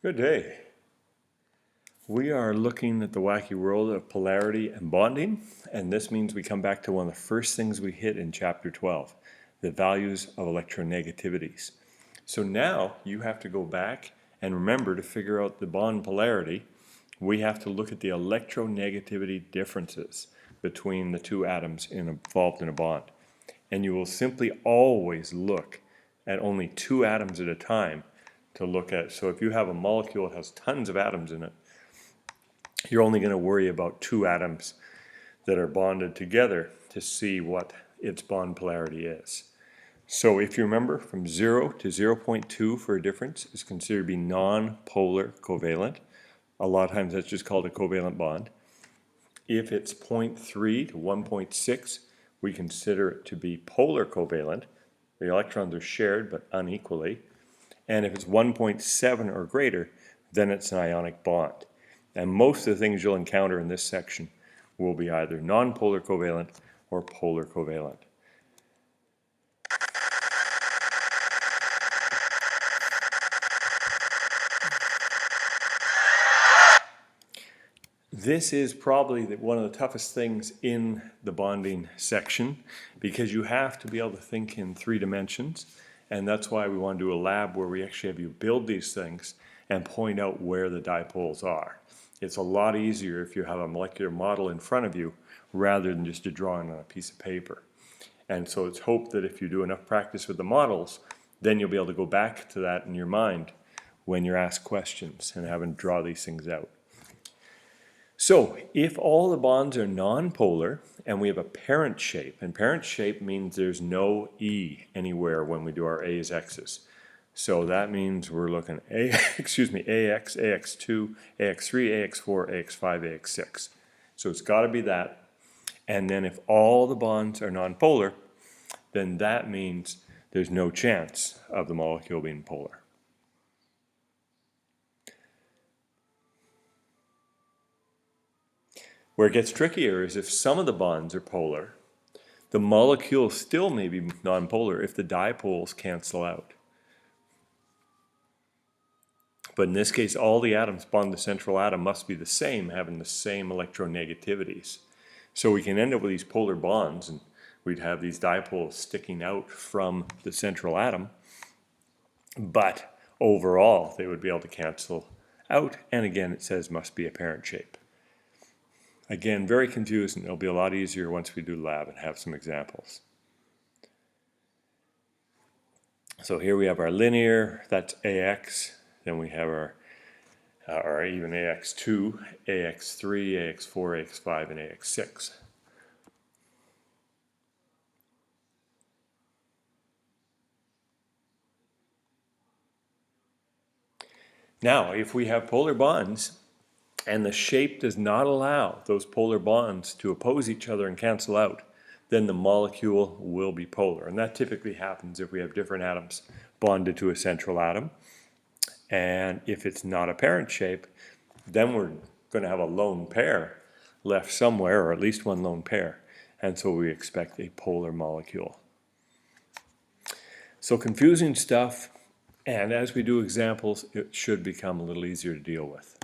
Good day. We are looking at the wacky world of polarity and bonding, and this means we come back to one of the first things we hit in chapter 12, the values of electronegativities. So now you have to go back and remember to figure out the bond polarity. We have to look at the electronegativity differences between the two atoms involved in a bond. And you will simply always look at only two atoms at a time to look at. So if you have a molecule that has tons of atoms in it, you're only going to worry about two atoms that are bonded together to see what its bond polarity is. So if you remember, from 0 to 0.2 for a difference is considered to be non-polar covalent. A lot of times that's just called a covalent bond. If it's 0.3 to 1.6, we consider it to be polar covalent. The electrons are shared but unequally. And if it's 1.7 or greater, then it's an ionic bond. And most of the things you'll encounter in this section will be either non-polar covalent or polar covalent. This is probably one of the toughest things in the bonding section because you have to be able to think in 3 dimensions, and that's why we want to do a lab where we actually have you build these things and point out where the dipoles are. It's a lot easier if you have a molecular model in front of you rather than just a drawing on a piece of paper. And so it's hoped that if you do enough practice with the models, then you'll be able to go back to that in your mind when you're asked questions and having to draw these things out. So if all the bonds are non-polar and we have a parent shape, and parent shape means there's no E anywhere when we do our A's, X's. So that means we're looking AX, AX2, AX3, AX4, AX5, AX6. So it's got to be that. And then if all the bonds are non-polar, then that means there's no chance of the molecule being polar. Where it gets trickier is if some of the bonds are polar, the molecule still may be nonpolar if the dipoles cancel out. But in this case, all the atoms bond to the central atom must be the same, having the same electronegativities. So we can end up with these polar bonds, and we'd have these dipoles sticking out from the central atom. But overall, they would be able to cancel out. And again, it says must be a parent shape. Again, very confusing. It'll be a lot easier once we do lab and have some examples. So here we have our linear, that's AX. Then we have our even AX2, AX3, AX4, AX5, and AX6. Now, if we have polar bonds, and the shape does not allow those polar bonds to oppose each other and cancel out, then the molecule will be polar. And that typically happens if we have different atoms bonded to a central atom. And if it's not a parent shape, then we're going to have a lone pair left somewhere, or at least one lone pair. And so we expect a polar molecule. So confusing stuff, and as we do examples, it should become a little easier to deal with.